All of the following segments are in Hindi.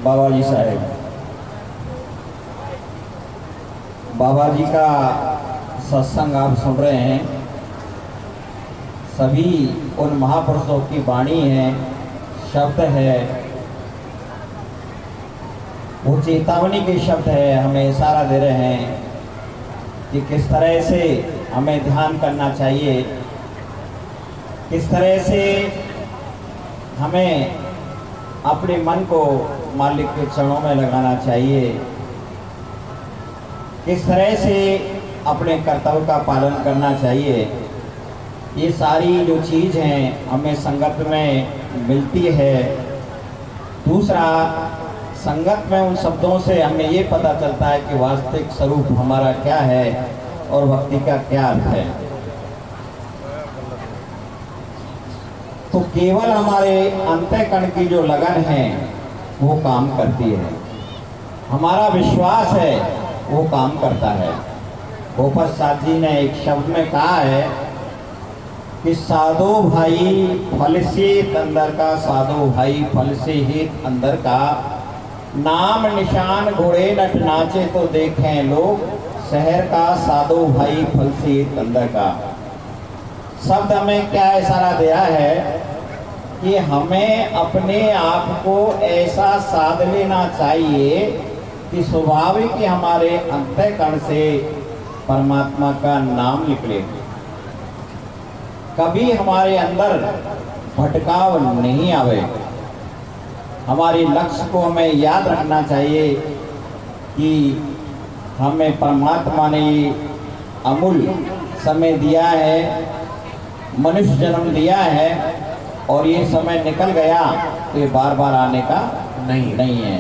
बाबा जी साहेब, बाबा जी का सत्संग आप सुन रहे हैं। सभी उन महापुरुषों की वाणी है, शब्द है, वो चेतावनी के शब्द है, हमें इशारा दे रहे हैं कि किस तरह से हमें ध्यान करना चाहिए, किस तरह से हमें अपने मन को मालिक के चरणों में लगाना चाहिए, किस तरह से अपने कर्तव्य का पालन करना चाहिए। ये सारी जो चीज़ हैं हमें संगत में मिलती है। दूसरा, संगत में उन शब्दों से हमें ये पता चलता है कि वास्तविक स्वरूप हमारा क्या है और भक्ति का क्या अर्थ है। तो केवल हमारे अंतःकरण की जो लगन है वो काम करती है, हमारा विश्वास है वो काम करता है। गोपाल साथ जी ने एक शब्द में कहा है कि साधो भाई फल से अंदर का, साधो भाई फल से ही अंदर का, नाम निशान घोड़े नट नाचे तो देखें लोग, शहर का साधो भाई फल से अंदर का। शब्द हमें क्या इशारा दिया है कि हमें अपने आप को ऐसा साध लेना चाहिए कि स्वाभाविक ही हमारे अंतःकरण से परमात्मा का नाम निकले, कभी हमारे अंदर भटकाव नहीं आवे। हमारे लक्ष्य को हमें याद रखना चाहिए कि हमें परमात्मा ने अमूल्य समय दिया है, मनुष्य जन्म दिया है और ये समय निकल गया तो ये बार बार आने का नहीं है।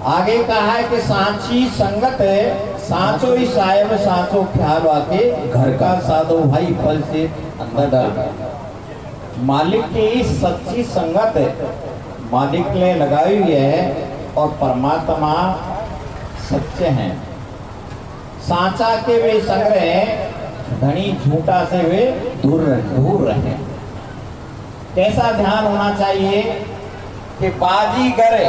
आगे कहा है कि सांची संगत है, सांचो ही साहेब सांचो ख्याल वाके, घर का साधो भाई फल से अंदर डर। मालिक की सच्ची संगत मालिक ने लगाई हुई है और परमात्मा सच्चे हैं। सांचा के वे संग्रह, धनी झूठा से वे दूर रहे। कैसा ध्यान होना चाहिए कि बाजी करे,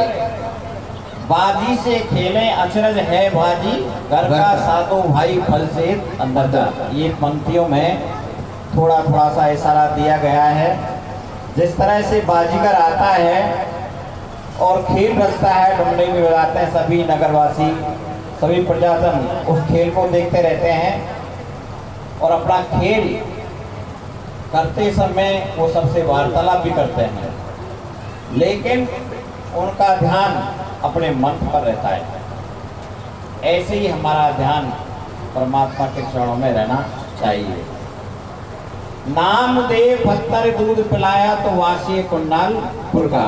बाजी से खेले अचरज है बाजी, घर का साधो भाई फल से अंदर जा। ये पंक्तियों में थोड़ा थोड़ा सा इशारा दिया गया है। जिस तरह से बाजीगर आता है और खेल रचता है, डुमरी में बजाते हैं सभी नगरवासी, सभी प्रजाजन उस खेल को देखते रहते हैं और अपना खेल करते समय वो सबसे वार्तालाप भी करते हैं, लेकिन उनका ध्यान अपने मन पर रहता है। ऐसे ही हमारा ध्यान परमात्मा के चरणों में रहना चाहिए। नाम दे पत्थर दूध पिलाया तो वासी कुंडालपुर का।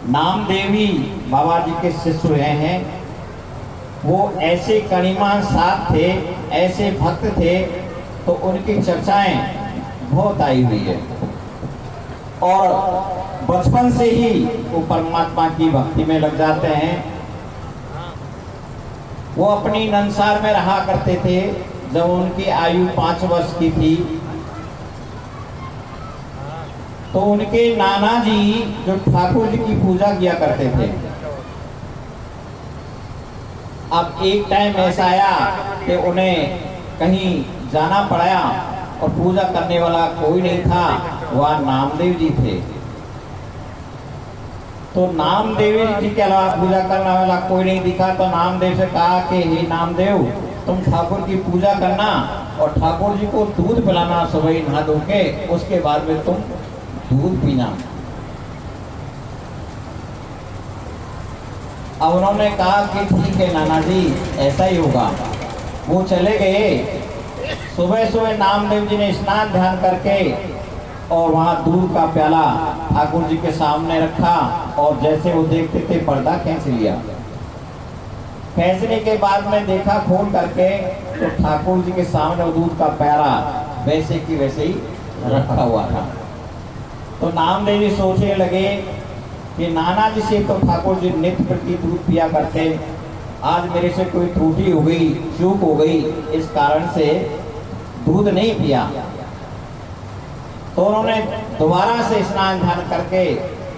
नाम देवी बाबा जी के शिष्य रहे हैं, वो ऐसे कणिमान साथ थे, ऐसे भक्त थे, तो उनकी चर्चाएं बहुत आई हुई है और बचपन से ही वो परमात्मा की भक्ति में लग जाते हैं। वो अपनी नंसार में रहा करते थे। जब उनकी आयु 5 वर्ष की थी तो उनके नाना जी जो ठाकुर जी की पूजा किया करते थे, अब एक टाइम ऐसा आया कि उन्हें कहीं जाना पड़ा और पूजा करने वाला कोई नहीं था, वह नामदेव जी थे। तो नामदेव जी के अलावा पूजा करने वाला कोई नहीं दिखा, तो नामदेव से कहा कि हे नामदेव, तुम ठाकुर की पूजा करना और ठाकुर जी को दूध पिलाना सुबह नहा धो के, उसके बाद में तुम दूध पीना। अब उन्होंने कहा कि ठीक है नाना जी, ऐसा ही होगा। वो चले गए। सुबह सुबह नामदेव जी ने स्नान ध्यान करके और वहाँ दूध का प्याला ठाकुर जी के सामने रखा और जैसे वो देखते थे पर्दा खींच लिया। खींचने के बाद में देखा खोल करके तो ठाकुर जी के सामने वो दूध का प्याला वैसे की वैसे ही रखा हुआ था। तो नामदेव जी सोचने लगे कि नाना जी से तो ठाकुर जी नित्य प्रति दूध पिया करते, आज मेरे से कोई त्रुटि हो गई, चूक हो गई, इस कारण से दूध नहीं पिया। तो उन्होंने दोबारा से स्नान ध्यान करके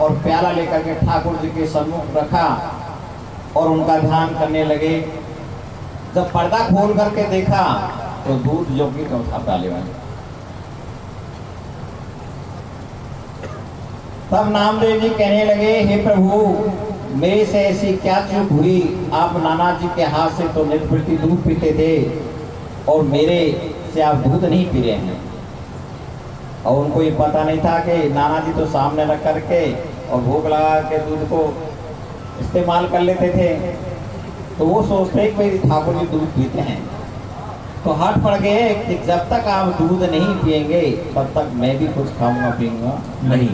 और प्याला लेकर के ठाकुर जी के सम्मुख रखा और उनका ध्यान करने लगे। जब पर्दा खोल करके देखा तो दूध जो कि था प्याले में। तब नामदेव जी कहने लगे, हे प्रभु, मेरे से ऐसी क्या चूक हुई? आप नाना जी के हाथ से तो नित प्रति दूध पीते थे और मेरे से आप दूध नहीं पी रहे हैं। और उनको ये पता नहीं था कि नाना जी तो सामने रख करके और भोग लगा के दूध को इस्तेमाल कर लेते थे। तो वो सोचते कि भाई ठाकुर जी दूध पीते हैं, तो हट पड़ गए कि जब तक आप दूध नहीं पिएंगे तब तक मैं भी कुछ खाऊंगा पीऊंगा नहीं।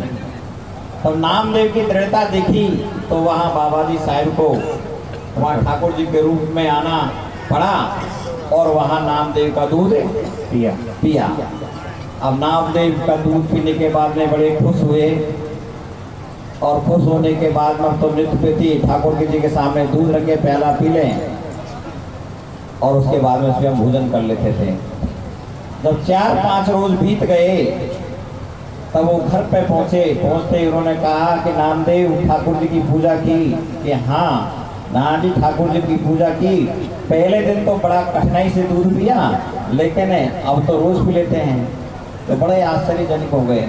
तो नामदेव की दृढ़ता देखी तो वहाँ बाबा जी साहब को वहाँ ठाकुर जी के रूप में आना पड़ा और वहाँ नामदेव का दूध पिया। अब नामदेव का दूध पीने के बाद में बड़े खुश हुए और खुश होने के बाद में तो नृत्य प्रति ठाकुर जी के सामने दूध रखे प्याला पी लें और उसके बाद में स्वयं भोजन कर लेते थे। जब 4-5 रोज बीत गए तब वो घर पे पहुंचते उन्होंने कहा कि नामदेव ठाकुर जी की पूजा की? कि हाँ नाना जी ठाकुर जी की पूजा की। पहले दिन तो बड़ा कठिनाई से दूध पिया, लेकिन अब तो रोज पी लेते हैं। तो बड़े आश्चर्यजनक हो गए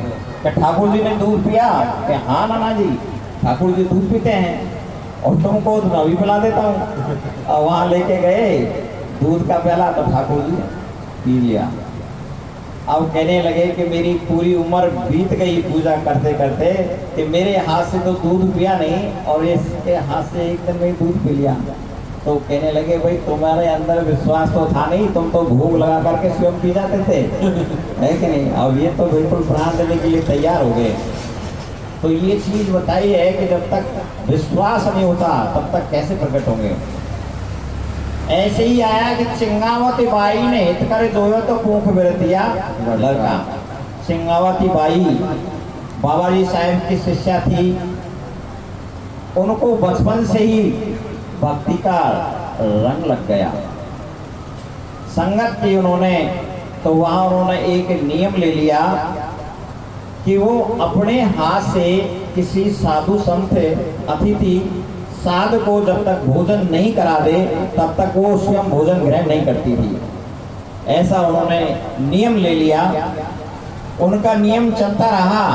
कि ठाकुर जी ने दूध पिया? कि हाँ नाना जी ठाकुर जी दूध पीते हैं और तुमको तो मैं भी पिला देता हूँ। और वहाँ लेके गए दूध का प्याला तो ठाकुर जी पी लिया। अब कहने लगे कि मेरी पूरी उम्र बीत गई पूजा करते करते कि मेरे हाथ से तो दूध पिया नहीं और इसके हाथ से एक दिन में दूध पी लिया। तो कहने लगे, भाई तुम्हारे अंदर विश्वास तो था नहीं, तुम तो भोग लगा करके स्वयं पी जाते थे, है कि नहीं? अब ये तो बिल्कुल प्राण देने के लिए तैयार हो गए। तो ये चीज बताई है कि जब तक विश्वास नहीं होता तब तक कैसे प्रकट होंगे। ऐसे ही आया कि चिंगावती बाई ने हित करे जोयो तो पूंख बिरतिया लड़का। चिंगावती बाई बाबा जी साहब की शिष्या थी। उनको बचपन से ही भक्ति का रंग लग गया। संगत की उन्होंने, तो वहां उन्होंने एक नियम ले लिया कि वो अपने हाथ से किसी साधु संत अतिथि साधु को जब तक भोजन नहीं करा दे तब तक वो स्वयं भोजन ग्रहण नहीं करती थी। ऐसा उन्होंने नियम ले लिया। उनका नियम चलता रहा।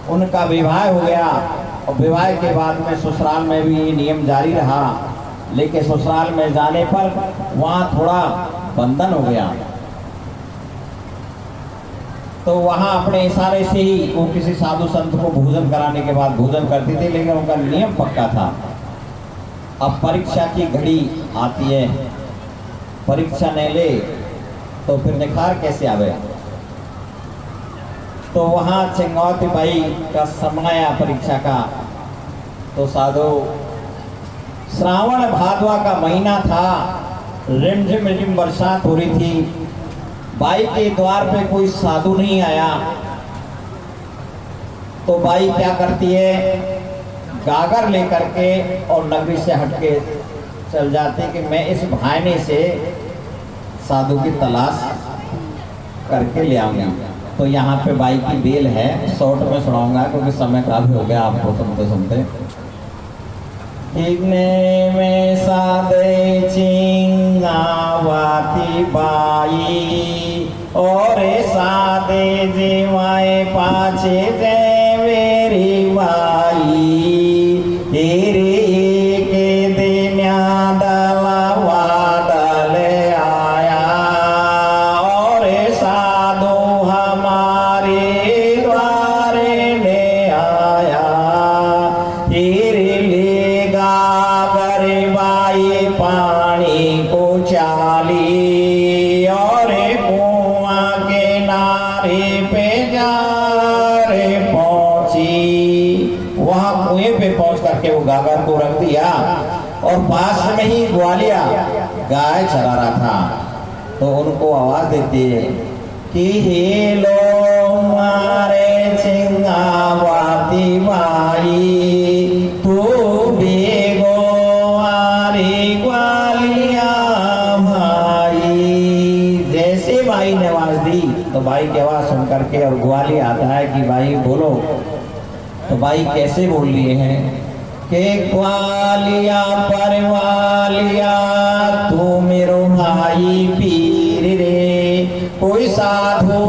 उनका विवाह हो गया और विवाह के बाद में ससुराल में भी ये नियम जारी रहा। लेकिन ससुराल में जाने पर वहाँ थोड़ा बंधन हो गया। तो वहाँ अपने इशारे से ही वो किसी साधु संत को भोजन कराने के बाद भोजन करती थी, लेकिन उनका नियम पक्का था। अब परीक्षा की घड़ी आती है, परीक्षा नहीं ले तो फिर निखार कैसे आवे। तो वहाँ चिंगावती बाई का समय आया परीक्षा का। तो साधु श्रावण भादवा का महीना था, रिमझिम रिमझिम बरसात हो रही थी। बाई के द्वार पे कोई साधु नहीं आया। तो बाई क्या करती है, गागर लेकर के और नगरी से हटके चल जाती कि मैं इस भाईने से साधु की तलाश करके ले आऊंगी। तो यहाँ पे बाई की बेल है, शॉर्ट में सुनाऊंगा क्योंकि समय काफी हो गया आपको सुनते सुनते। इग्ने में सादे चिंगावती बाई और सादे जीवाए पाछे दे मेरी बाई। तेरे के दिन्या दलवा दल आया और साधु हमारे द्वारे में आया। तेरे लेगा गरीबाई पानी को चाली और कुआं के नारे पे जा रे पहुंची। वहां कुएं पे पहुंच करके वो गागर को रख दिया और पास में ही ग्वालिया गाय चरा रहा था। तो उनको आवाज देती है कि हे लो मारे चिंगावती बाई, तू बेगो आरी ग्वालिया भाई। जैसे बाई ने आवाज दी तो बाई की आवाज सुन करके और ग्वालिया आता है कि भाई बोलो। तो भाई कैसे बोल लिए हैं कि ग्वालिया परवालिया तू मेरो भाई पीर रे, कोई साधु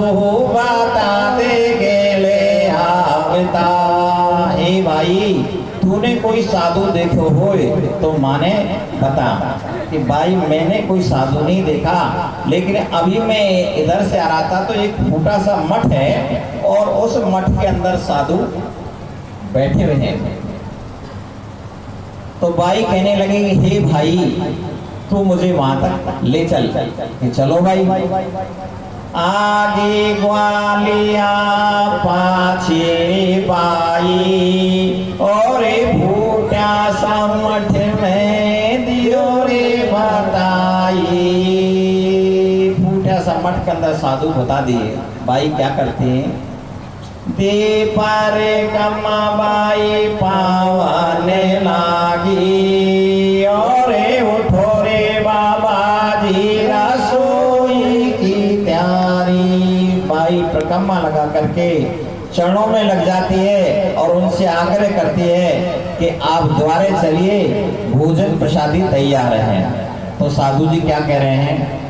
बता दे गेले आवता। ए भाई तूने कोई साधु देखो होए तो माने बता। कि भाई मैंने कोई साधु नहीं देखा, लेकिन अभी मैं इधर से आ रहा था तो एक छोटा सा मठ है और उस मठ के अंदर साधु बैठे हुए हैं। तो भाई कहने लगे हे भाई तू मुझे वहां तक ले चल। कि चलो भाई। आगे ग्वालिया पाछे बाई और भूटा सा मठ में दियो रे बताई। भूटा सा मठ के अंदर साधु बता दिए। भाई क्या करते हैं, दे पर कमाबाई पावन लागी और उठो रे बाबा जी रसोई की तैयारी। भाई प्रकम्मा लगा करके चरणों में लग जाती है और उनसे आग्रह करती है कि आप द्वारे चलिए, भोजन प्रसादी तैयार है। तो साधु जी क्या कह रहे हैं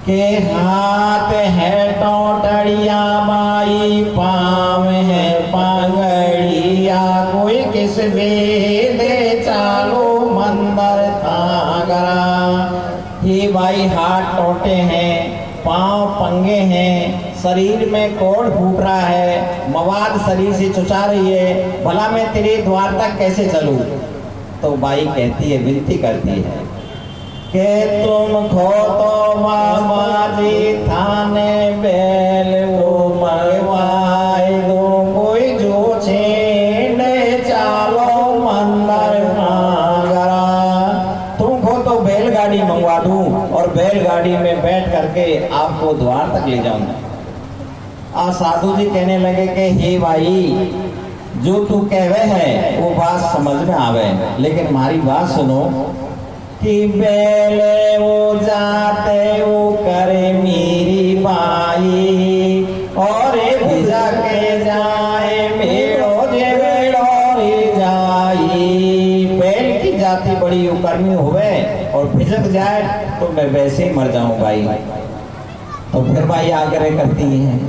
के हाथ है टोटड़िया माई पाँव है पांगड़िया, कोई किस दे चालो मंदिर थागरा। ये भाई हाथ टोटे हैं, पाँव पंगे हैं, शरीर में कोढ़ फूट रहा है, मवाद शरीर से चुचा रही है, भला मैं तेरे द्वार तक कैसे चलूं। तो भाई कहती है, विनती करती है के तुम खो तो मामा जी थाने बैल वो मरवाए दो, कोई जो छेड़े चालो मंदिर नागरा। तुम खो तो बैलगाड़ी मंगवा दूं और बैलगाड़ी में बैठ करके आपको द्वार तक ले जाऊंगा। साधु जी कहने लगे कि हे भाई जो तू कहवे है वो बात समझ में आवे, लेकिन हमारी बात सुनो कि बेले वो जाते वो करे मेरी बाई और भिजा के जाए मेड़ो जे बेड़ो रे जाई। बैल की जाति बड़ी उकरनी हुए और भिजक जाए तो मैं वैसे ही मर जाऊं भाई। तो फिर भाई आग्रह करती हैं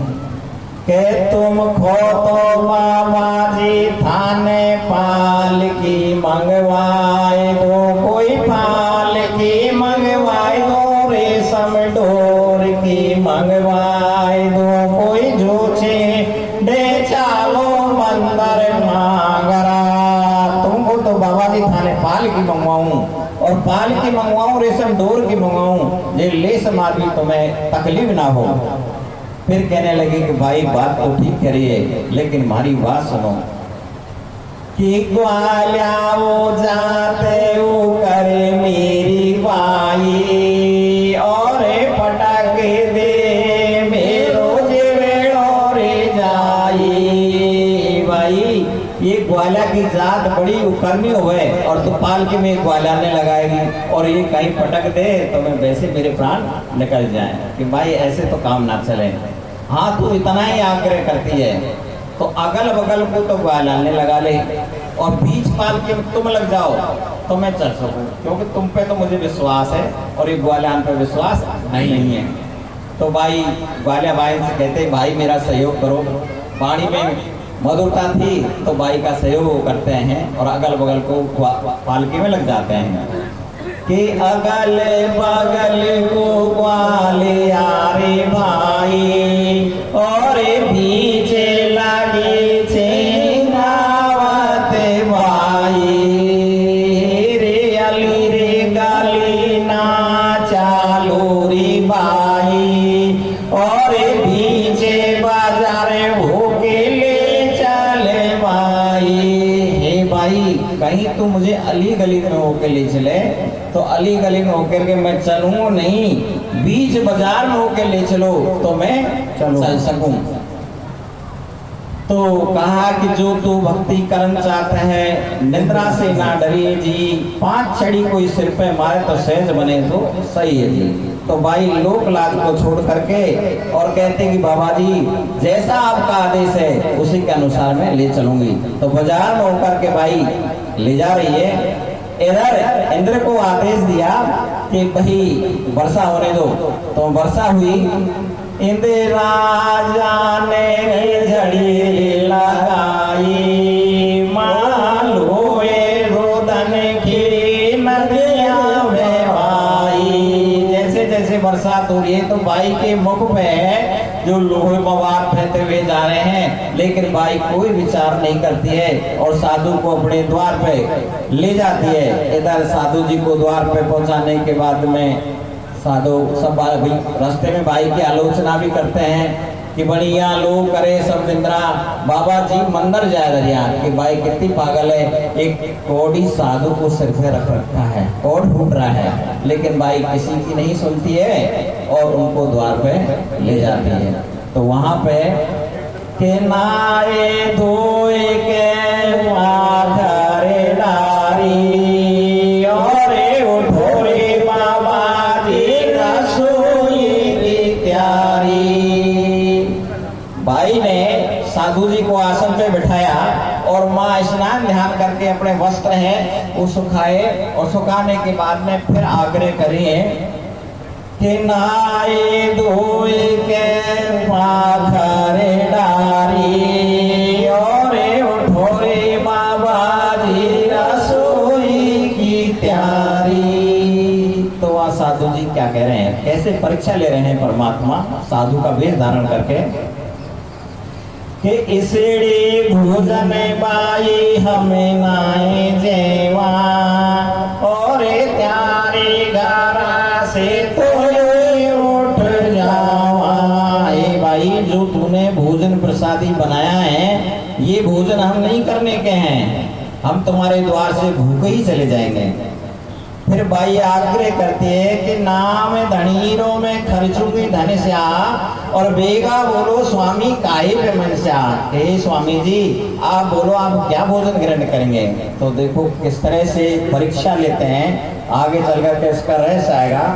के तुम खो तो मामा जी थाने पाल की मंगवाए दो, कोई पाल की मंगवाए दो, रेशम डोर की मंगवाए दो, कोई जोचे डे चालो मंदिर नागरा। तुमको तो बाबा जी थाने पाल की मंगवाऊं और पाल की मंगवाऊं, रेशम डोर की मंगवाऊं, ये लेस मार भी तुम्हें तकलीफ ना हो। फिर कहने लगे कि भाई बात तो ठीक करिए, लेकिन हमारी बात सुनो कि ग्वालिया वो जाते वो करे मेरी बाई और पटाके दे मेरो जे वेड़ो रे जाई। भाई ये ग्वालिया की जात बड़ी उकरनी हुए और तो पालकी में ग्वालिया ने लगाएगी और ये कहीं पटक दे तो मैं वैसे मेरे प्राण निकल जाए। कि भाई ऐसे तो काम ना चले। हाँ तू इतना ही आग्रह करती है तो अगल बगल को तो ग्वालिया ने लगा ले और बीच पालकी में तुम लग जाओ तो मैं चल सकूं, क्योंकि तुम पे तो मुझे विश्वास है और ये ग्वालियान पे विश्वास नहीं है। तो भाई ग्वालिया भाई से कहते भाई मेरा सहयोग करो। वाणी में मधुरता थी तो भाई का सहयोग करते हैं और अगल बगल को पालकी में लग जाते हैं कि अगल बगल को ग्वालिया रे भाई और पीछे लगी छेनावत भाई रे अली रे गली ना चालो रे भाई और पीछे बाजार होके ले चले भाई। हे भाई कहीं तू मुझे अली गली में होके ले चले तो अली गली में होकर के मैं चलूं नहीं, बीच बाजार में होकर ले चलो तो मैं चल सकूं। तो कहा कि जो तू भक्ति करना चाहता है निद्रा से ना डरिए जी, 5 छड़ी कोई सिर पे मारे तो सहज बने तो सही है जी। तो भाई लोक लाज को छोड़ करके और कहते कि बाबा जी जैसा आपका आदेश है उसी के अनुसार मैं ले चलूंगी। तो बाजार में होकर के भाई ले जा रही है। इधर इंद्र को आदेश दिया कि भाई वर्षा होने दो, तो वर्षा हुई। इंद्र राजा ने झड़ी लगाई, मालोए रोदन की नदियां में भाई। जैसे जैसे बरसात हो रही है तो भाई के मुख में जो लोहे मवाद बहते हुए जा रहे हैं, लेकिन बाई कोई विचार नहीं करती है और साधु को अपने द्वार पे ले जाती है। इधर साधु जी को द्वार पे पहुंचाने के बाद में साधु सब रास्ते में बाई की आलोचना भी करते हैं कि बढ़िया लोग करे सब इंद्रा, बाबा जी मंदिर जाए दरिया कि बाई कितनी पागल है, एक कोड़ी साधु को सिर पे रख रखा है, कोड फूट रहा है, लेकिन बाई किसी की नहीं सुनती है और उनको द्वार पे ले जाती है। तो वहां पे के नाए धोए के माधरे नारी और उठोरे बाबा जी रसोई की तैयारी। भाई ने साधु जी को आसन पे बिठाया और माँ स्नान ध्यान करके अपने वस्त्र हैं वो सुखाए और सुखाने के बाद में फिर आग्रह करिए कि नाए धोए के माधरे डारी और उठोरे बाबा जी रसोई की तैयारी। तो वह साधु जी क्या कह रहे हैं, कैसे परीक्षा ले रहे हैं परमात्मा साधु का वेश धारण करके कि इसड़ी भोजन बाई हमें नाए जेवा और त्यारे गारा से तो उठ जावा। भाई जो तूने भोजन प्रसादी बनाया है ये भोजन हम नहीं करने के हैं, हम तुम्हारे द्वार से भूखे ही चले जाएंगे। फिर बाई आग्रह करती है कि नाम धनीरों में खर्चू की धनस्या और बेगा बोलो स्वामी काहे पे मनस्या। हे स्वामी जी आप बोलो आप क्या भोजन ग्रहण करेंगे। तो देखो किस तरह से परीक्षा लेते हैं, आगे चल करके इसका रहस्य आएगा।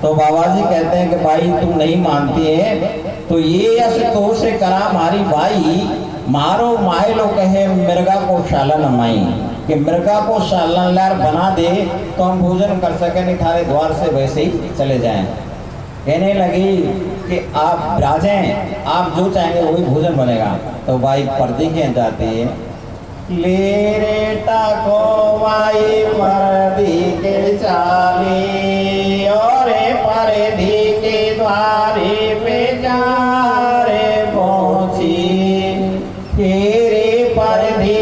तो बाबा जी कहते हैं कि भाई तुम नहीं मानती है तो ये यश तो से करा हमारी भाई मारो माए लो कहे मिर्गा को शाला नमाई, कि मृगा को शालनलार बना दे तो हम भोजन कर सके, नहीं थारे द्वार से वैसे ही चले जाएं। कहने लगी कि आप राजें आप जो चाहेंगे वही भोजन बनेगा। तो भाई पर्दी के जाती है ले रेटा को भाई पर्दी के चाली और पर्दी के द्वारे पे जा रे पहुंची। तेरे पर्दी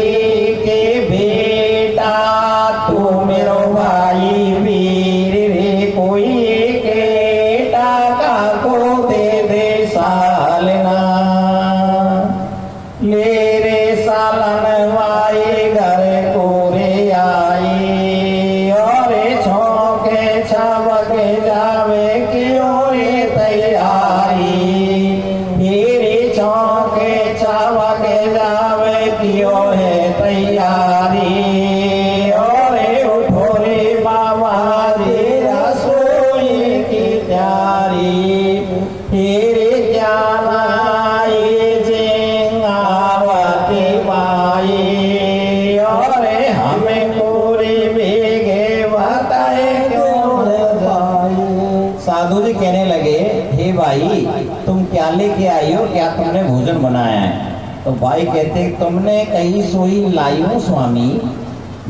तुम क्या लेके आई हो, क्या तुमने भोजन बनाया है। तो भाई कहते तुमने कहीं सोई लाई हो स्वामी,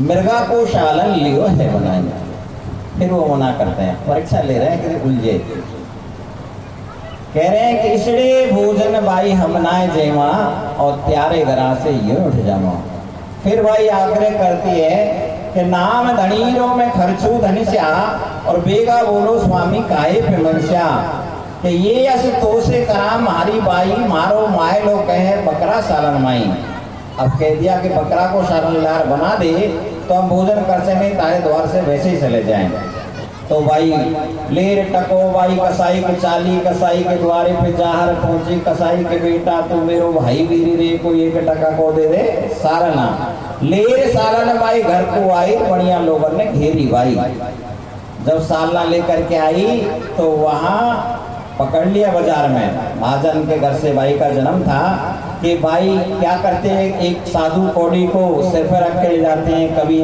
मृगा को शालन लियो है बनाए। फिर वो मना करते हैं, परीक्षा ले रहे हैं कि उलझे। कह रहे हैं कि इसलिए भोजन भाई हम नाए जेवा और त्यारे घरा से ये उठ जावा। फिर भाई आग्रह करती है कि नाम धनीरों में खर्चू धनिष्या और बेगा बोलो स्वामी काहे पे मनस्या। कि ये यश तो से करा मारी बाई मारो माए लो कहे बकरा सालन माई। अब कह दिया कि बकरा को सालन लार बना दे तो हम भोजन कर सके, तारे द्वार से वैसे ही चले जाएं। तो भाई लेर टको भाई कसाई के चाली, कसाई के द्वारे पे जाहर पहुंची, कसाई के बेटा तू मेरो भाई वीरी रे को एक टका को दे दे सारना। लेर सालन भाई घर को आई, बढ़िया लोगों ने घेरी भाई। जब सालना लेकर के आई तो वहां पकड़ लिया बाजार में। महाजन के घर से भाई का जन्म था कि भाई क्या करते हैं, एक साधु कौड़ी को सिर पर रख के ले जाते हैं, कभी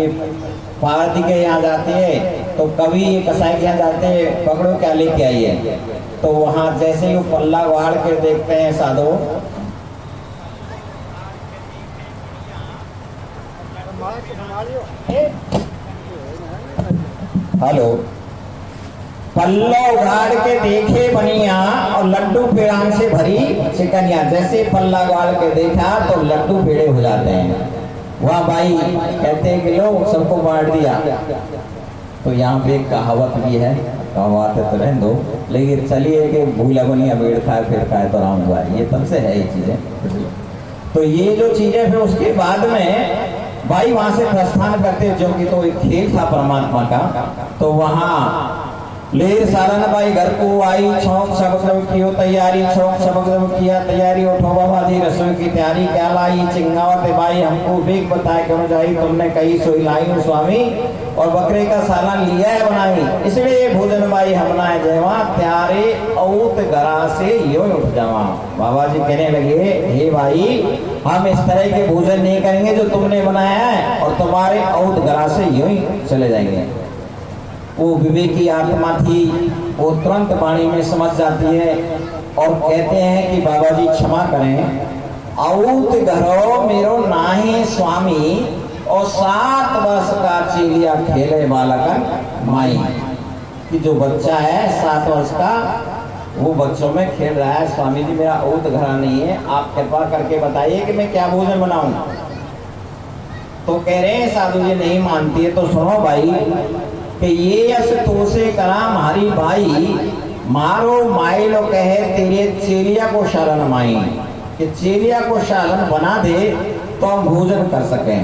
पार्वती के यहाँ जाते हैं तो कभी कसाई के यहाँ जाते हैं, पकड़ो क्या लेके आइए। तो वहां जैसे ही वो पल्ला गाड़ के देखते हैं साधु, हेलो, पल्ला उघाड़ के देखे बनिया और लड्डू पेड़ान से भरी चिकनिया। जैसे पल्ला गाड़ के देखा तो लड्डू पेड़े हो जाते हैं। वहाँ भाई कहते हैं कि लो सबको बांट दिया। तो यहाँ पे एक कहावत भी है, कहावत है तो रहने दो, लेकिन चलिए कि भूला बनिया बेड़ खाए फिर खाए तो राम हुआ, ये तब से है ये चीजें। तो ये जो चीजें फिर उसके बाद में भाई वहां से प्रस्थान करते, जो कि तो एक खेल था परमात्मा का। तो वहां लेर सालन भाई घर को आई, शौक सबक कियो तैयारी, शौक सबक किया तैयारी, उठो बाबा जी रसोई की तैयारी क्या लाई। चिंगावत भाई हमको बेग बताए क्यों जाई, तुमने कही सोई लाई हूँ स्वामी, और बकरे का सालन लिया है बनाई, इसलिए भोजन भाई हमना है जयवा, त्यारे औत गरा से यो उठ जावा। बाबा जी कहने लगे हे भाई हम इस तरह के भोजन नहीं करेंगे जो तुमने बनाया है, और तुम्हारे औत गरा से यूं ही चले जाएंगे। वो विवेकी आत्मा थी, वो तुरंत वाणी में समझ जाती है और कहते हैं कि बाबा जी क्षमा करें, औत घरो मेरो नाही स्वामी, और 7 वर्ष का चेलिया खेले बालकन माई। कि जो बच्चा है 7 वर्ष का, वो बच्चों में खेल रहा है, स्वामी जी मेरा औत घरा नहीं है, आप कृपा करके बताइए कि मैं क्या भोजन बनाऊं। तो कह रहे हैं साधु जी नहीं मानती है तो सुनो भाई कि ये अस तो से करा हमारी भाई, मारो माइलो कहे तेरे चेलिया को शरण माई, कि चेलिया को शरण बना दे तो हम भोजन कर सकें।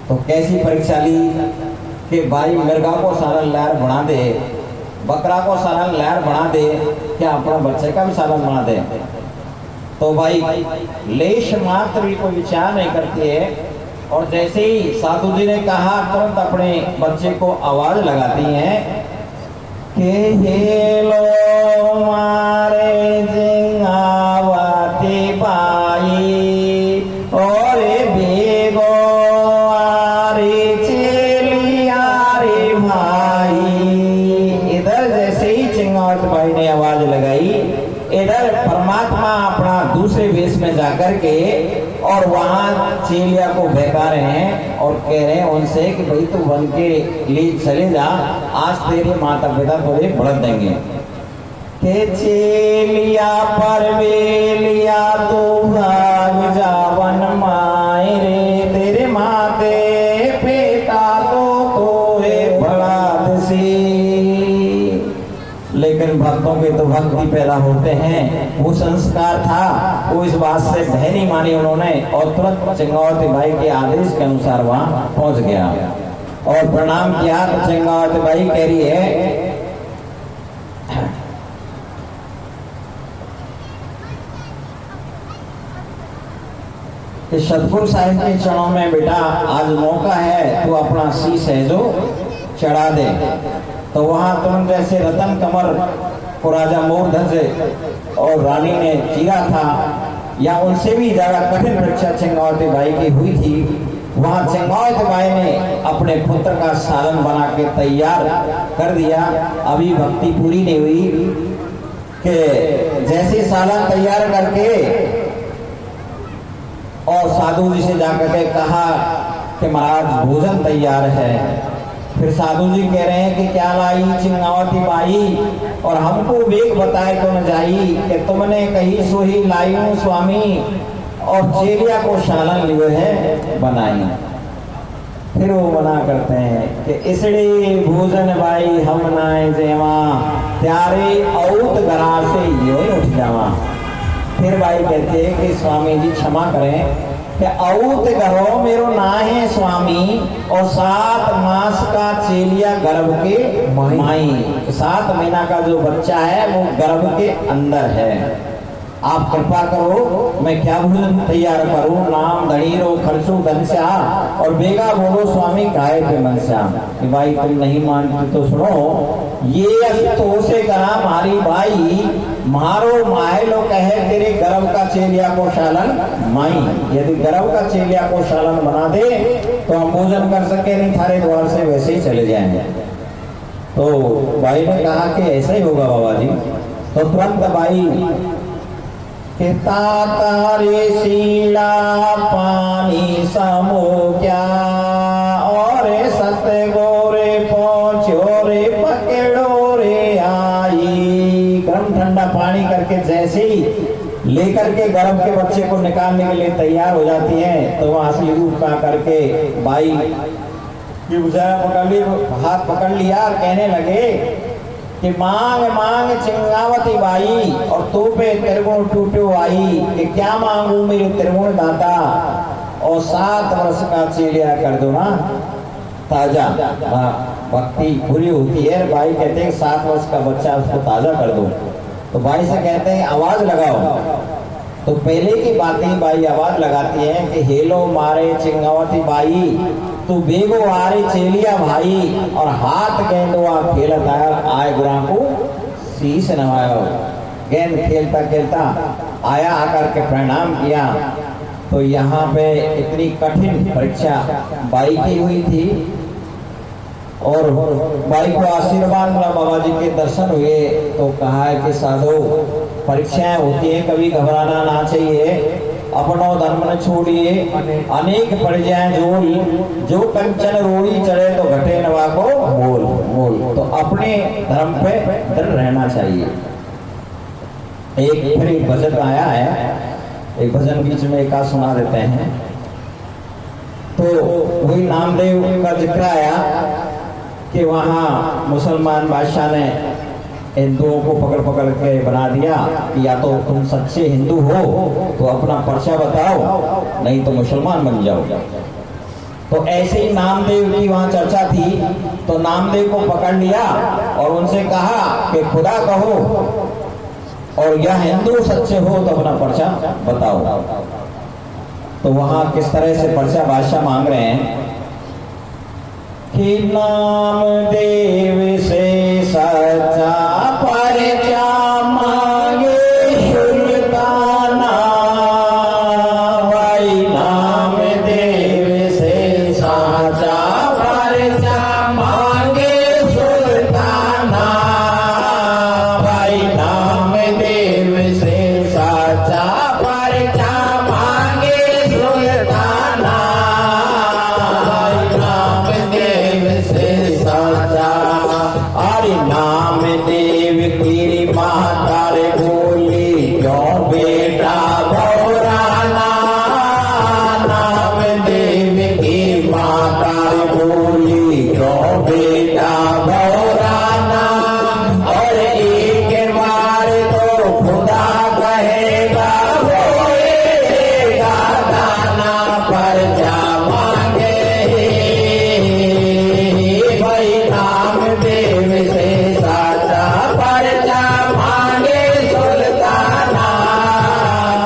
तो कैसी परीक्षा ली कि भाई मिर्गा को सालन लहर बना दे, बकरा को सालन लहर बना दे, क्या अपना बच्चे का भी सालन बना दे। तो भाई लेश मात्र भी कोई विचार नहीं करती है, और जैसे ही साधु जी ने कहा तुरंत अपने बच्चे को आवाज लगाती हैं कि हेलो मारे जिंगावती बाई, और बेगो आरे चेलिया रे भाई। इधर जैसे ही चिंगावत भाई ने आवाज लगाई, इधर परमात्मा अपना दूसरे वेश में जाकर के और वहां चेलिया को बहका रहे हैं और कह रहे हैं उनसे कि भाई तू बन के लिए चले जा, आज तेरे माता पिता तुझे बढ़त देंगे। के चेलिया पर बेलिया तो भाग जावन माए रे, तेरे माते पिता तो बड़ा दसी। लेकिन भक्तों के तो भक्ति पैदा होते हैं, वो संस्कार था, वो इस बात से भय नहीं मानी उन्होंने, और तुरंत चिंगावती भाई के आदेश के अनुसार वहां पहुंच गया और प्रणाम किया। तो चिंगावती भाई कह रही है कि सतगुरु साहिब के चरणों में बेटा आज मौका है, तू अपना शीश है जो चढ़ा दे। तो वहां तुरंत जैसे रतन कमर को राजा मोरध्वज और रानी ने चीरा था, या उनसे भी ज्यादा कठिन परीक्षा चिंगावती भाई की हुई थी, वहां चिंगावती भाई ने अपने पुत्र का सालन बना के तैयार कर दिया। अभी भक्ति पूरी नहीं हुई कि जैसे सालन तैयार करके और साधु जी से जाकर के कहा कि महाराज भोजन तैयार है। फिर साधु जी कह रहे हैं कि क्या लाई चिंगावती बाई, और हमको वेग बताए तो न जाई कि तुमने कही सो ही लाई हूँ स्वामी, और चेलिया को शालन लिए है बनाई। फिर वो मना करते हैं कि इसलिए भोजन भाई हम नाए जेवा, त्यारे औत घरा से यो उठ जावा। फिर भाई कहते हैं कि स्वामी जी क्षमा करें, कि औत कहो मेरो नाहे स्वामी और 7 मास का चेलिया गर्भ के माई। 7 महीना का जो बच्चा है वो गर्भ के अंदर है। आप कृपा करो मैं क्या भोजन तैयार करूं, नाम धड़ीरो खर्चो धनस्या और बेगा बोलो स्वामी गाय के मनस्या। कि भाई तुम नहीं मानती तो सुनो, ये तो से करा मारी भाई मारो मायलो कहे तेरे गर्भ का चेलिया को शालन माई। यदि गर्भ का चेलिया को शालन बना दे तो हम भोजन कर सके, नहीं थारे द्वार से वैसे ही चले जाएंगे। तो भाई ने कहा कि ऐसा ही होगा बाबा जी। तो तुरंत भाई कि तारे सीला पानी समो क्या और सत गोरे पहुंचो रे पकड़ो रे आई। गर्म ठंडा पानी करके जैसे ही लेकर के गर्भ के बच्चे को निकालने के लिए तैयार हो जाती है तो वहां असली रूप का करके बाई की गुजारा पकड़ ली, हाथ पकड़ लिया, कहने लगे कि मांग मांग चिंगावती बाई और तू पे त्रिगुण टूटो आई। कि क्या मांगू मेरे त्रिगुण दाता और 7 वर्ष का चेलिया कर दो ना ताजा। भक्ति पूरी होती है। भाई कहते हैं 7 वर्ष का बच्चा उसको ताजा कर दो। तो भाई से कहते हैं आवाज लगाओ। तो पहले की बातें बाई आवाज लगाती है कि हेलो मारे चिंगावती बाई तू बेगो आरे चेलिया भाई और हाथ गेंदो आ खेलता आए गुरा को शीश नवायो। गेंद खेलता खेलता आया, आकर के प्रणाम किया। तो यहाँ पे इतनी कठिन परीक्षा बाई की हुई थी और बाई को आशीर्वाद मिला, बाबा जी के दर्शन हुए। तो कहा है कि साधु परीक्षाएं होती है, कभी घबराना ना चाहिए, अपनो धर्म न छोड़िए, अनेक पड़ जाए जो कंचन रोड़ी चढ़े तो घटे नवा को मोल मोल। तो अपने धर्म पे डर रहना चाहिए। एक फिर एक भजन आया है, एक भजन बीच में एक सुना देते हैं। तो वही नामदेव का जिक्र आया कि वहाँ मुसलमान बादशाह ने हिंदुओं को पकड़ पकड़ के बना दिया कि या तो तुम सच्चे हिंदू हो तो अपना पर्चा बताओ, नहीं तो मुसलमान बन जाओ। तो ऐसे ही नामदेव की वहां चर्चा थी। तो नामदेव को पकड़ लिया और उनसे कहा कि खुदा कहो और या हिंदू सच्चे हो तो अपना पर्चा बताओ। तो वहां किस तरह से पर्चा बादशाह मांग रहे हैं कि नामदेव से सच्चा पर्चा मांगे सुल्ताना। भाई नामदेव से सच्चा पर्चा मांगे सुल्ताना। भाई नामदेव से सच्चा पर्चा मांगे सुल्ताना। भाई नामदेव से सच्चा अरे नामदेव की माता रे बोली क्यों बेटा घबराना। नामदेव की माता रे बोली क्यों बेटा घबराना। और एक बार तो खुदा कहेगा होएगा दाना पर्चा मांगे। भाई नामदेव से साचा पर्चा मांगे सुल्ताना।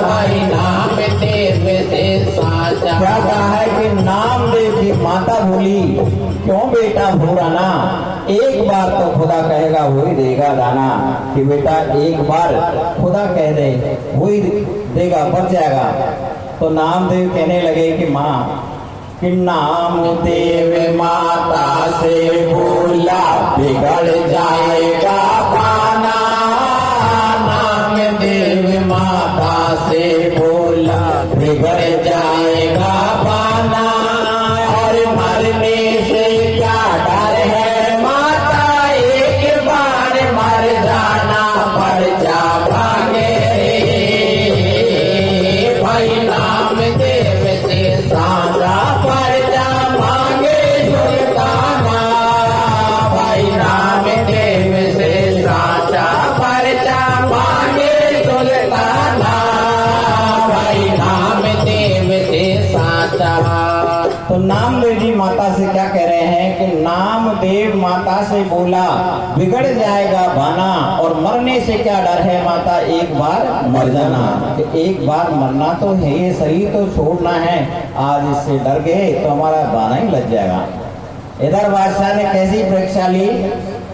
भाई नामदेव से साचा। क्या कहा है कि नामदेव की माता बोली क्यों बेटा भूराना। एक बार तो खुदा कहेगा वही देगा दाना। कि बेटा एक बार खुदा कह दे वही देगा, बच जाएगा। तो नामदेव कहने लगे कि माँ कि नामदेव माता से बोला बिगड़ जाएगा पाना। नामदेव माता से बोला बिगड़ जाएगा पाना। और मरने से क्या डर है माता, एक बार मर जाना पर्चा मांगे। भाई नामदेव से सारा पर्चा मांगे सुल्ताना। भाई नामदेव से साचा पर्चा मांगे सुल्ताना। तो नामदेव जी माता से क्या कह रहे हैं कि नामदेव माता से बोला बिगड़ जाएगा भाना, और मरने से क्या डर है माता, एक बार मर जाना। कि एक बार मरना तो है, ये शरीर तो छोड़ना है, आज इससे डर गए तो हमारा भाना ही लग जाएगा। इधर बादशाह ने कैसी परीक्षा ली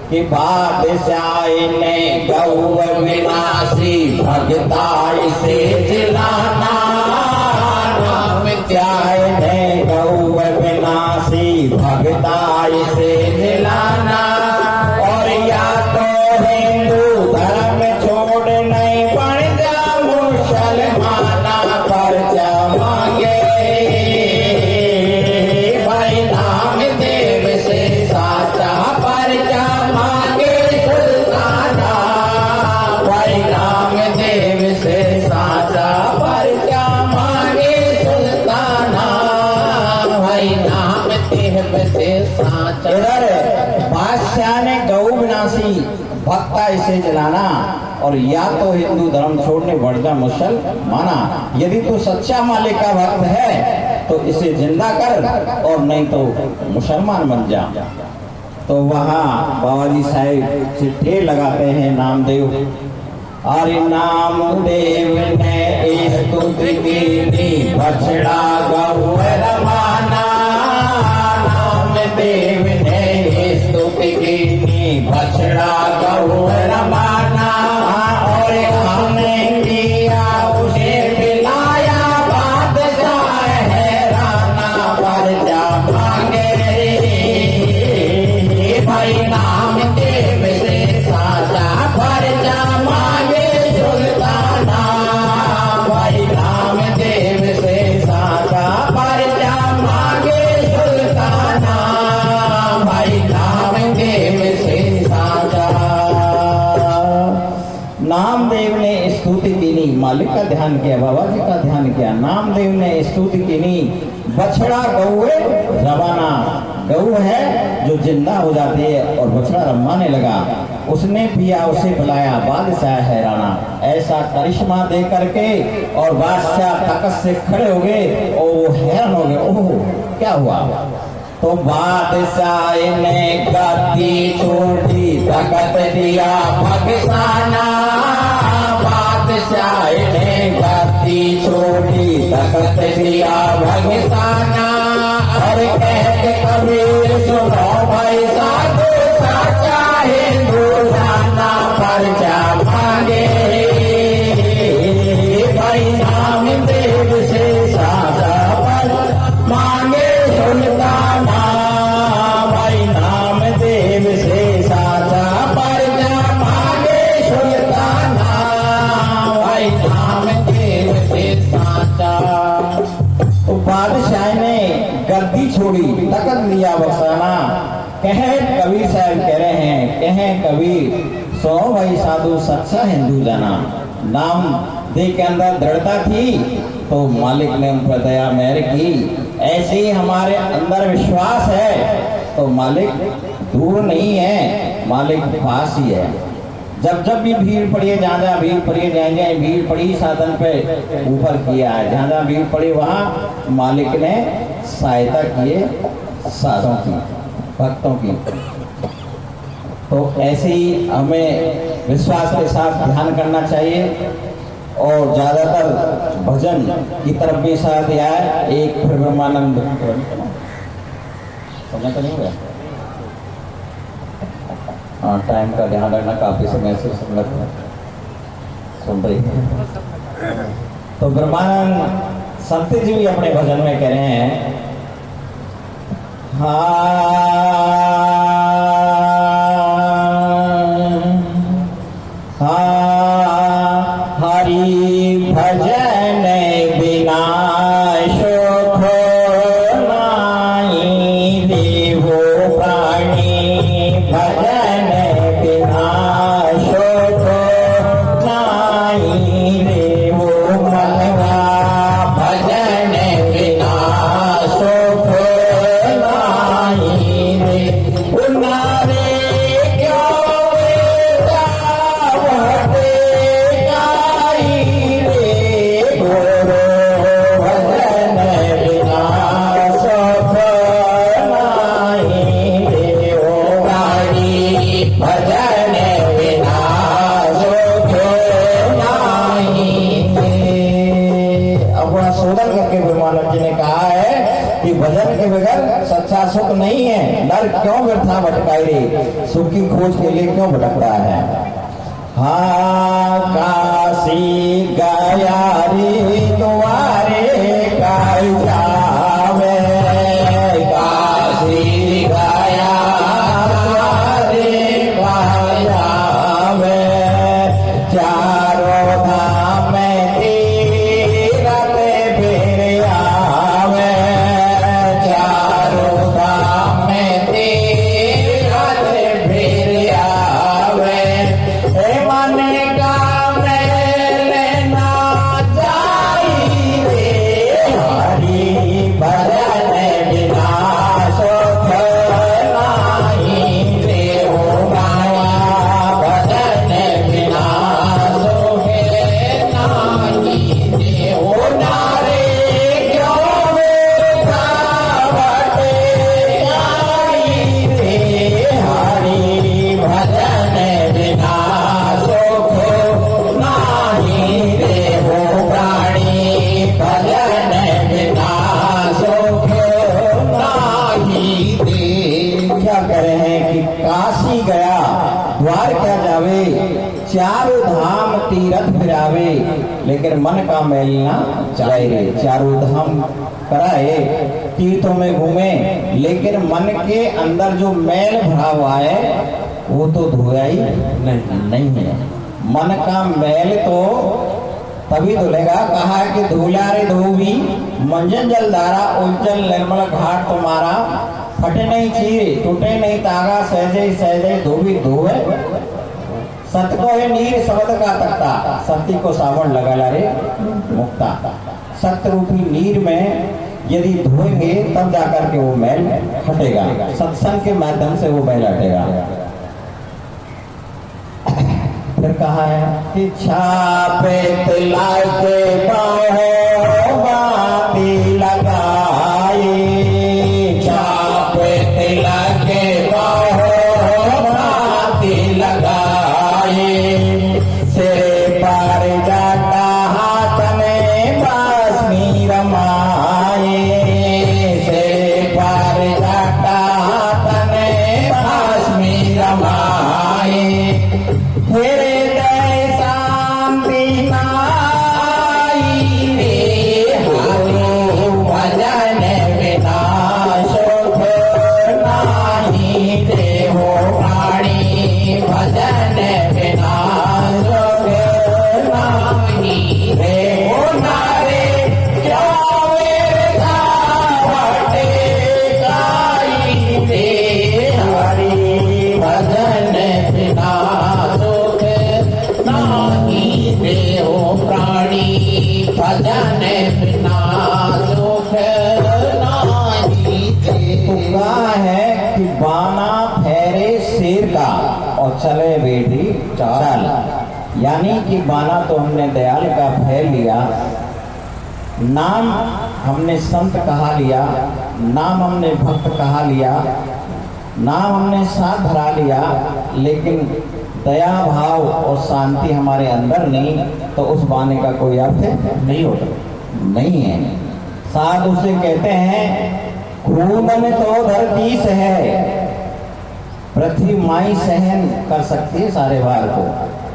कि बादशाह ने गौ विनाशी भगताई से जिलाना, त्याय ने गौ विनाशी भगताई से जिलाना, और या तो हिंदू धर्म छोड़ नहीं पड़ जा मुसलमाना पर जा मांगे, भाई नामदेव से साचा पर जा मांगे सुल्ताना, भाई नामदेव से साचा पर जा मांगे सुल्ताना, भाई नामदेव से साचा। इधर बादशाह ने गौ विनाशी भक्ता इसे जलाना, और या तो हिंदू धर्म छोड़ने बढ़ जा मुसलमाना, यदि तू सच्चा मालिक का भक्त है तो इसे जिंदा कर, और नहीं तो मुसलमान बन जा। तो वहाँ बाबा जी साहिब चिट्ठी लगाते हैं नामदेव, अरे नामदेव ने स्तुति की बछड़ा गौ रवाना, नामदेव ने स्तुति की बछड़ा गौ रवाना, और हमने किया उसे पिलाया बादशाह हैराना पर जा मांगे, भाई नामदेव से साचा पर जा मांगे सुल्ताना, भाई नामदेव से साचा पर जा मांगे सुल्ताना, भाई नामदेव से साचा। नामदेव ने स्तुति की नहीं, मालिक का ध्यान किया, बाबा जी का ध्यान किया। नामदेव ने स्तुति की नहीं, बछड़ा गौए रवाना, गऊ है जो जिंदा हो जाती है और बछड़ा रमाने लगा, उसने पिया उसे पिलाया बादशाह हैराना। ऐसा करिश्मा दे करके और बादशाह तकत से खड़े हो गए और वो हैरान हो गए, ओह क्या हुआ। तो बादशाह ने गद्दी छोड़ी तकत दिया पाकिस्ताना, बादशाह ने गद्दी छोड़ी तकत दिया पाकिस्ताना, और कहते कबीर सुनो भाई साधु साचा हिंदू जाना पर जा मांगे, भाई नामदेव से साचा पर मांगे सुल्ताना, भाई नामदेव से साचा पर जा मांगे सुल्ताना, भाई नामदेव से साचा। तो बादशाह ने गद्दी छोड़ी तकत लिया बरसाना। कहे कबीर साहब कह रहे हैं, कहे कबीर सो भाई साधु सच्चा हिंदू जाना। नाम दे के अंदर दृढ़ता थी तो मालिक ने उन पर दया मेहर की, ऐसे ही हमारे अंदर विश्वास है तो मालिक दूर नहीं है, मालिक पास ही है। जब जब भी भीड़ पड़ी है, जहाँ जहाँ भीड़ पड़ी है, जहाँ जहाँ भीड़ पड़ी साधन पे ऊपर किया है, जहाँ जहाँ भीड़ पड़ी वहाँ मालिक ने सहायता किए साधुओं की, भक्तों की। तो ऐसे ही हमें विश्वास के साथ ध्यान करना चाहिए और ज्यादातर भजन की तरफ भी साथ आए। एक फिर ब्रह्मानंद समझ तो नहीं हो गया, हाँ टाइम का ध्यान रखना, काफी समय से संगत सुन रही है। तो ब्रह्मानंद संत जी भी अपने भजन में कह रहे हैं, हरि भजन बिना सुख नाई देवो प्राणी, भजन बिना सुख नाई देवो मनवा, भजन बिना सुख नाई रे अंदर क्यों व्यर्था भटकाई रे, सुख की खोज के लिए क्यों भटक रहा है। हाँ काशी गया रे द्वारे काई जावे, काशी गया द्वारे काई जावे, चारों धाम तीरथ फिर आवे, चारों धाम तीरथ फिर आवे, मन का मेल ना जाई रे, हरि भजन बिना सुख नाही रे, हो माया भजन बिना सुख नाही रे, हो नारे क्यों बेखावत जाई रे, हरि भजन बिना सुख नाही रे, हो प्राणी भजन बिना सुख नाही रे। क्या कह रहे हैं कि काशी गया द्वार क्या जावे, चारों धाम तीरथ फिरावे, लेकिन मन का मैल ना जाए रे। चारों धाम कराए, तीर्थों में घूमे, लेकिन मन के अंदर जो मैल भरा हुआ है वो तो धोया ही नहीं है। मन का मैल तो तभी धुलेगा, कहा है कि धूला रे धोबी मंजन जलधारा, उज्जल निर्मल घाट तुम्हारा, फटे नहीं चीरे टूटे नहीं तागा, सहजे सहजे धोबी धोवे, सत्य को है नीर शब्द का तख्ता, सत्य को सावन लगा ला रे मुक्ता। सत्य रूपी नीर में यदि धोएंगे तब जाकर के वो मैल हटेगा, सत्संग के माध्यम से वो मैल हटेगा। फिर कहा है कि छापे तिला के बाहों बाती लगाई, छापे तिला के बाहों बाती लगाई, सिरे पर जाता हाथ में बासनी रमाए, सिरे पर जाता हाथ में बासनी रमाए, हृदय शांति नाई रे, हरि भजन बिना सुख नाही रे, हो प्राणी भजन बिना सुख नाही रे, हो नारे क्या व्यर्था भटकाई रे, हरि भजन बिना रे, हो प्राणी भजन बिना सुख नाही रे। तो कहा है कि बाना फेरे शेर का और चले बेटी चाल, यानी कि बाना तो हमने दयाल का फेर लिया, नाम हमने संत कहा लिया, नाम हमने भक्त कहा लिया, नाम हमने साथ धरा लिया, लेकिन दया भाव और शांति हमारे अंदर नहीं, तो उस बाने का कोई अर्थ नहीं होता, नहीं है। साधु से कहते हैं खून में तो धरती से है, पृथ्वी माई सहन कर सकती है सारे भार को,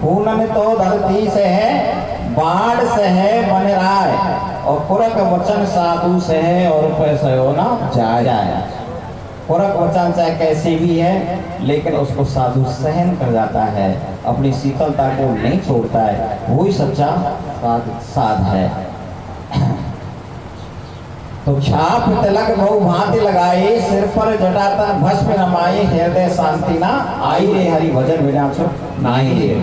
खून में तो धरती से है, बाढ़ से है बन रहा है, और पुरख वचन साधु से है, और पैसे हो ना जाए। पुरख वचन चाहे कैसी भी है, लेकिन उसको साधु सहन कर जाता है, अपनी शीतलता को नहीं छोड़ता है, वही सच्चा साध है। तो छाप तिलक बहु भांति लगाई, सिर पर जटातन भस्म रमाई, हृदय शांति ना आई रे, हरि भजन बिना सुख नाही रे।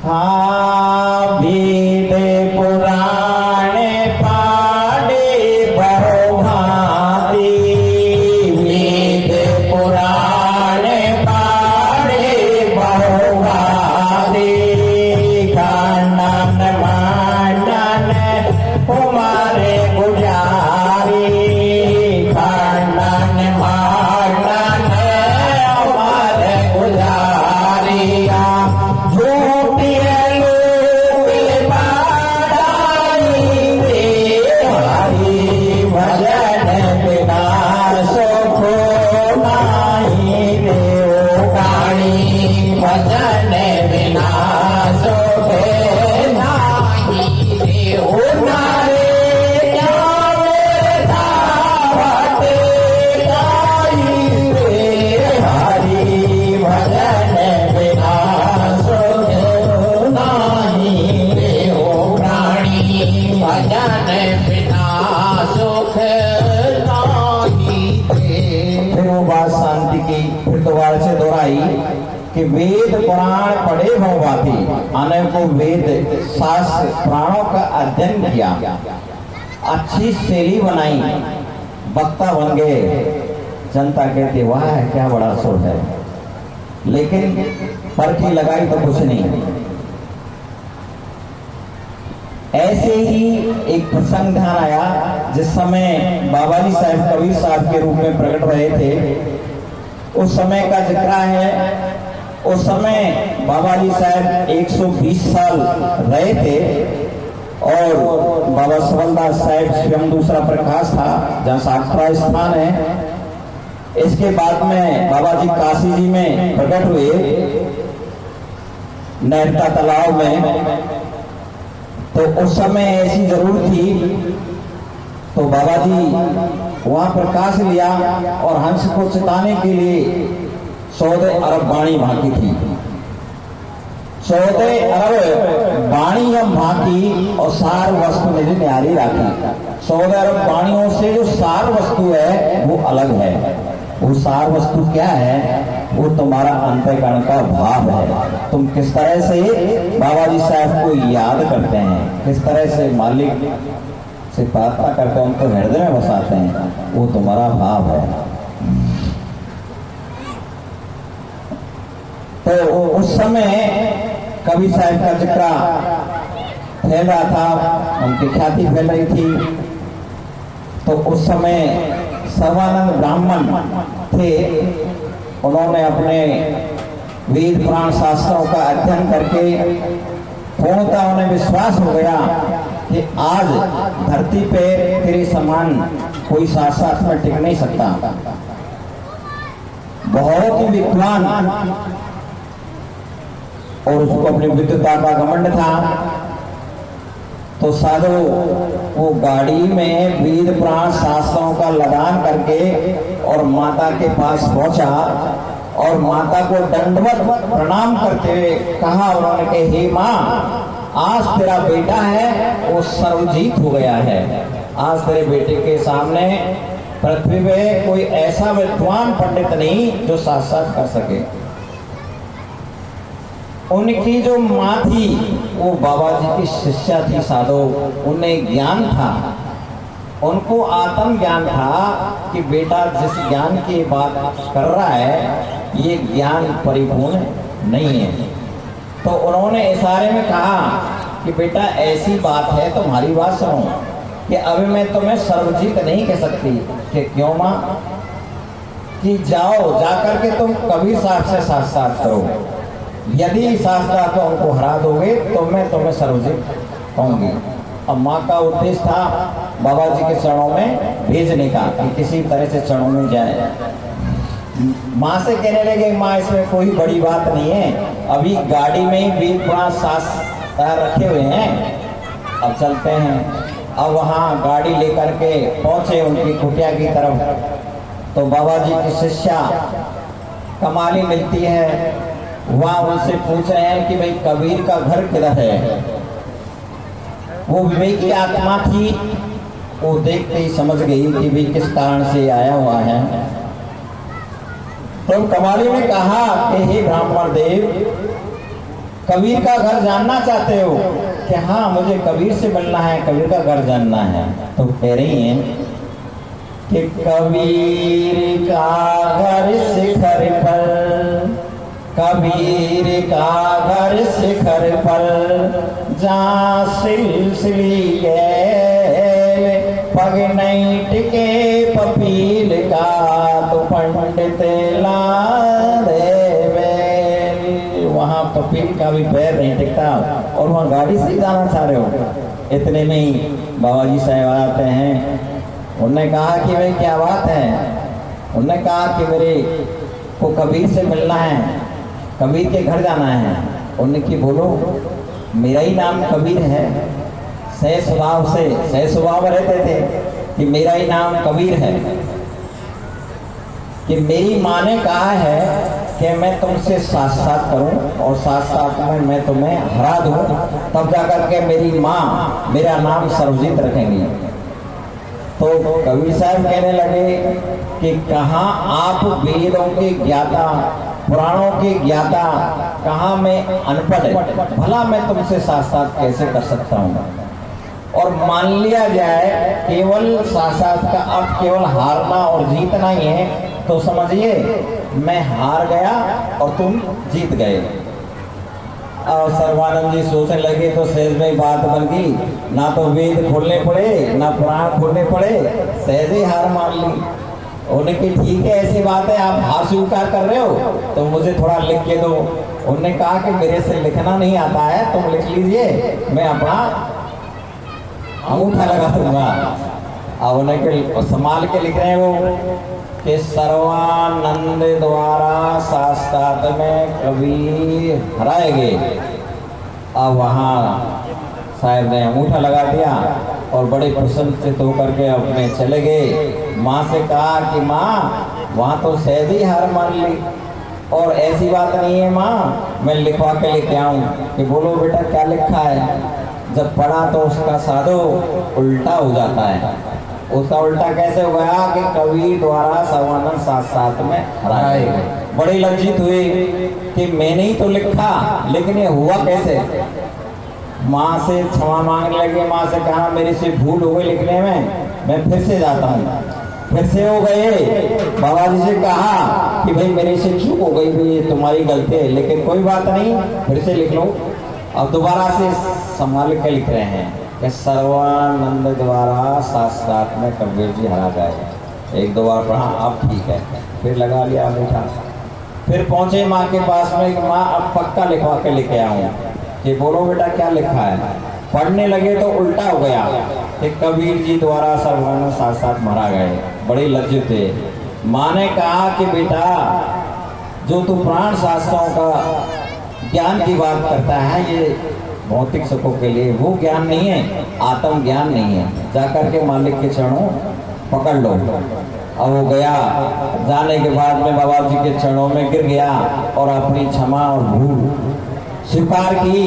हाँ वेद पुराणे पाड़े बहु भांति, वेद पुराणे पाड़े बहु भांति, कानन मानन हमारे गुजारी, कानन मानन हमारे गुजारिया, झूठी मानव को वेद शास्त्र पुराणों का अध्ययन किया, अच्छी शैली बनाई, वक्ता बन गए, जनता कहती वाह क्या बड़ा सुर है, लेकिन परखी लगाई तो कुछ नहीं। ऐसे ही एक प्रसंग ध्यान आया जिस समय बाबा जी साहब कबीर साहब के रूप में प्रकट रहे थे, उस समय का जिक्र है। उस समय बाबा जी साहब 120 साल रहे थे और बाबा सबलदास साहब स्वयं दूसरा प्रकाश था जहाँ साक्षरा स्थान है। इसके बाद में बाबा जी काशी जी में प्रकट हुए नहरता तालाब में, तो उस समय ऐसी जरूर थी तो बाबा जी वहां प्रकाश लिया और हंस को चिताने के लिए 14 अरब वाणी वहां की थी। 14 अरब वाणी हम वहां की और सार वस्तु निधि न्यारी राखी। 14 अरब वाणियों से जो सार वस्तु है वो अलग है। वो सार वस्तु क्या है? वो तुम्हारा अंतःकरण का भाव है। तुम किस तरह से बाबा जी साहब को याद करते हैं, किस तरह से मालिक से प्रार्थना करते हैं, उनको हृदय में बसाते हैं, वो तुम्हारा भाव है। तो उस समय कबीर साहब का जिक्र फैल रहा था, उनकी ख्याति फैल रही थी। तो उस समय सर्वानंद ब्राह्मण थे, उन्होंने अपने वेद पुराण शास्त्रों का अध्ययन करके पूर्णतः उन्हें विश्वास हो गया कि आज धरती पे तेरे समान कोई शास्त्र में टिक नहीं सकता। बहुत ही विद्वान और उसको अपनी विद्वता का घमंड था। तो साधु वो गाड़ी में वेद पुराण शास्त्रों का लदान करके और माता के पास पहुंचा और माता को दंडवत प्रणाम करते हुए कहा, उन्होंने कहा हे माँ, आज तेरा बेटा है वो सर्वजीत हो गया है। आज तेरे बेटे के सामने पृथ्वी में कोई ऐसा विद्वान पंडित नहीं जो साक्षात कर सके। उनकी जो माँ थी वो बाबा जी की शिष्या थी साधु, उन्हें ज्ञान था, उनको आत्म ज्ञान था कि बेटा जिस ज्ञान की बात कर रहा है ये ज्ञान परिपूर्ण नहीं है। तो उन्होंने इशारे में कहा कि बेटा ऐसी बात है, तुम्हारी बात सुनो कि अभी मैं तुम्हें सर्वजीत नहीं कह सकती। कि क्यों माँ? कि जाओ जाकर के तुम कबीर साहब से साक्षात करो, यदि साक्षात तो उनको हरा दोगे तो मैं तुम्हें सर्वजीत कहूंगी। अब माँ का उद्देश्य था बाबा जी के चरणों में भेजने का कि किसी तरह से चरणों में जाए। माँ से कहने लगे माँ इसमें कोई बड़ी बात नहीं है, अभी गाड़ी में ही वेद पुराण शास्त्र रखे हुए हैं, अब चलते हैं। अब वहाँ गाड़ी लेकर के पहुंचे उनकी कुटिया की तरफ, तो बाबा जी की शिष्या कमाली मिलती है। वहाँ उनसे पूछ रहे हैं कि भाई कबीर का घर किधर है। वो विवेकी आत्मा थी, वो देखते ही समझ गई कि भाई किस कारण से आया हुआ है। तो कमाली ने कहा कि हे ब्राह्मण देव, कबीर का घर जानना चाहते हो? कि हाँ मुझे कबीर से मिलना है, कबीर का घर जानना है। तो कह रही हैं कि कबीर का घर शिखर पर, कबीर का घर शिखर पर, जहाँ सिलसिली पग नहीं टिके पपील का, तो पंडित ला वहाँ पपील का भी पैर नहीं टिकता और वहाँ गाड़ी से जाना चाह रहे हो। इतने में ही बाबा जी साहब आते हैं। उन्होंने कहा कि भाई क्या बात है? उन्होंने कहा कि मेरे को कबीर से मिलना है, कबीर के घर जाना है। उन्होंने कि बोलो, मेरा ही नाम कबीर है। सह स्वभाव रहते थे कि मेरा ही नाम कबीर है, कि मेरी माँ ने कहा है कि मैं तुमसे साक्षात करूं और साक्षात में मैं तुम्हें हरा दूं, तब जाकर के मेरी माँ मेरा नाम सर्वजीत रखेंगी। तो कबीर साहब कहने लगे कि कहाँ आप वेदों के ज्ञाता पुराणों के ज्ञाता, कहाँ मैं अनपढ़, भला मैं तुमसे साथ साथ कैसे कर सकता हूँ। और मान लिया जाए केवल साथ का अर्थ केवल हारना और जीतना ही है, तो समझिए मैं हार गया और तुम जीत गए। और सर्वानंद जी सोचने लगे तो सहज में बात बन गई, ना तो वेद खोलने पड़े ना पुराण खोलने पड़े, सहज ही हार मान ली। उन्होंने ठीक है ऐसी बात है, आप हार स्वीकार कर रहे हो तो मुझे थोड़ा लिख के दो। उन्होंने कहा कि मेरे से लिखना नहीं आता है, तुम लिख लीजिए, मैं अपना अंगूठा लगा दूंगा। अब उन्हें संभाल के लिख रहे हैं वो कि सर्वानंद द्वारा शास्त्रार्थ में कवि हराए गए। अब वहाँ साहब ने अंगूठा लगा दिया और बड़े प्रसन्नचित होकर के अपने चले गए। माँ से कहा कि माँ वहाँ तो सहज ही हार मान ली, और ऐसी बात नहीं है माँ, मैं लिखवा के लेके आऊँ। कि बोलो बेटा क्या लिखा है। जब पढ़ा तो उसका साधो उल्टा हो जाता है। उसका उल्टा कैसे हो गया कि कवि द्वारा सर्वानंद साथ साथ में हराए गए। बड़े लज्जित हुए कि मैंने ही तो लिखा, लेकिन ये हुआ कैसे। माँ से क्षमा मांगने लगे। माँ से कहा मेरे से भूल हो गई लिखने में, मैं फिर से जाता हूँ। फिर से हो गए। बाबा जी से कहा कि भाई मेरे से चूक हो गई, भाई तुम्हारी गलती है, लेकिन कोई बात नहीं, फिर से लिख लो। अब दोबारा से संभाल के लिख रहे हैं कि सर्वानंद द्वारा शास्त्रार्थ में कबीर जी हरा गए। एक दो बार पढ़ा, अब ठीक है, फिर लगा लिया अंगूठा। फिर पहुंचे माँ के पास में कि माँ अब पक्का लिखवा के लेके आऊँ। कि बोलो बेटा क्या लिखा है। पढ़ने लगे तो उल्टा हो गया कि कबीर जी द्वारा सर्वानंद साथ साथ मरा गए। बड़े लज्जित थे। माँ ने कहा कि बेटा जो तू प्राण शास्त्रों का ज्ञान की बात करता है, ये भौतिक सुखों के लिए वो ज्ञान नहीं है, आत्म ज्ञान नहीं है। जाकर के मालिक के चरणों पकड़ लो। अब वो गया, जाने के बाद में बाबा जी के चरणों में गिर गया और अपनी क्षमा और भूल स्वीकार की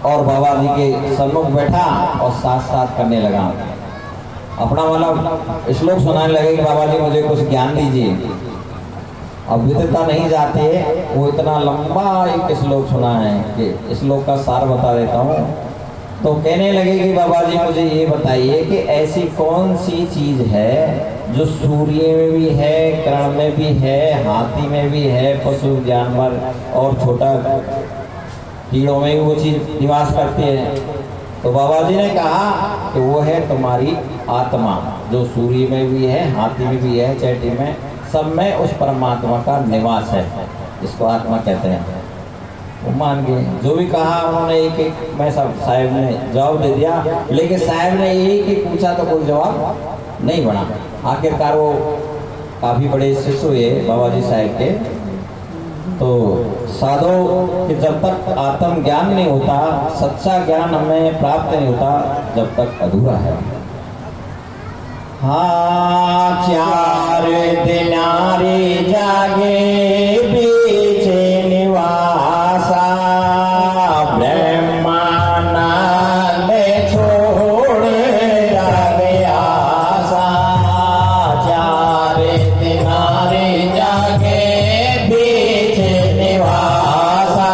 और बाबा जी के सम्मुख बैठा और साथ साथ करने लगा। अपना वाला श्लोक सुनाने लगे कि बाबा जी मुझे कुछ ज्ञान दीजिए। अब विद्वता नहीं जाते, वो इतना लंबा एक श्लोक सुना है कि श्लोक का सार बता देता हूँ। तो कहने लगे कि बाबा जी मुझे ये बताइए कि ऐसी कौन सी चीज है जो सूर्य में भी है, कर्ण में भी है, हाथी में भी है, पशु जानवर और छोटा कीड़ों में भी वो चीज निवास करती है। तो बाबा जी ने कहा कि वो है तुम्हारी आत्मा, जो सूर्य में भी है, हाथी में भी है, चैटी में, सब में उस परमात्मा का निवास है। इसको आत्मा कहते हैं। वो मान गए। जो भी कहा उन्होंने एक एक मैं सब साहब ने जवाब दे दिया, लेकिन साहब ने एक ही पूछा तो कोई जवाब नहीं बना। आखिरकार वो काफी बड़े शिष्य हुए बाबा जी साहब के। तो साधो कि जब तक आत्म ज्ञान नहीं होता, सच्चा ज्ञान हमें प्राप्त नहीं होता, जब तक अधूरा है। हाँ 4 दिनारी जागे बीच निवासा, ब्रह्मानंद छोड़ जागे आशा। 4 दिनारी जागे बीच निवासा,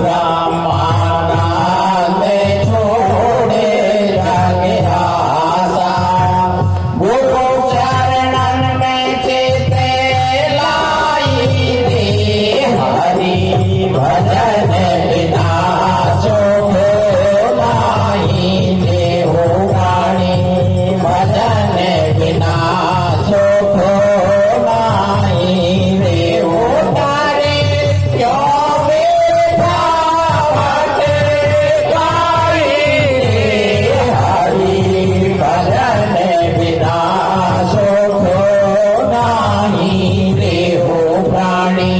ब्रह्मानंद छोड़ जागे आशा। गुरु चरणन में चित लाई रे, हरि भजन बिना सुख लाई रे हो रानी। भजन बिना सुख लाई रे हो तारे, क्यों बेठावत गाई रे, हरि भजन बिना सुख नाही रे हो प्राणी।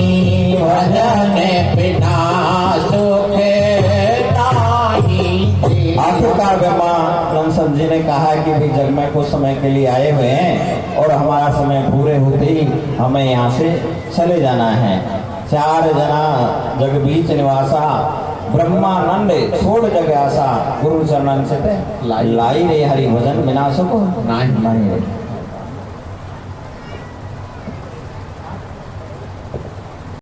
भजन बिना सुख नाही। आखिरकार ब्रह्मानंद संत जी ने कहा कि भाई जग में कुछ समय के लिए आए हुए हैं और हमारा समय पूरे होते ही हमें यहाँ से चले जाना है। 4 जना जग बीच निवासा, ब्रह्मानंद छोड़ जग आशा। गुरु चरणन से लाई रे, हरि भजन बिना सुख नाही।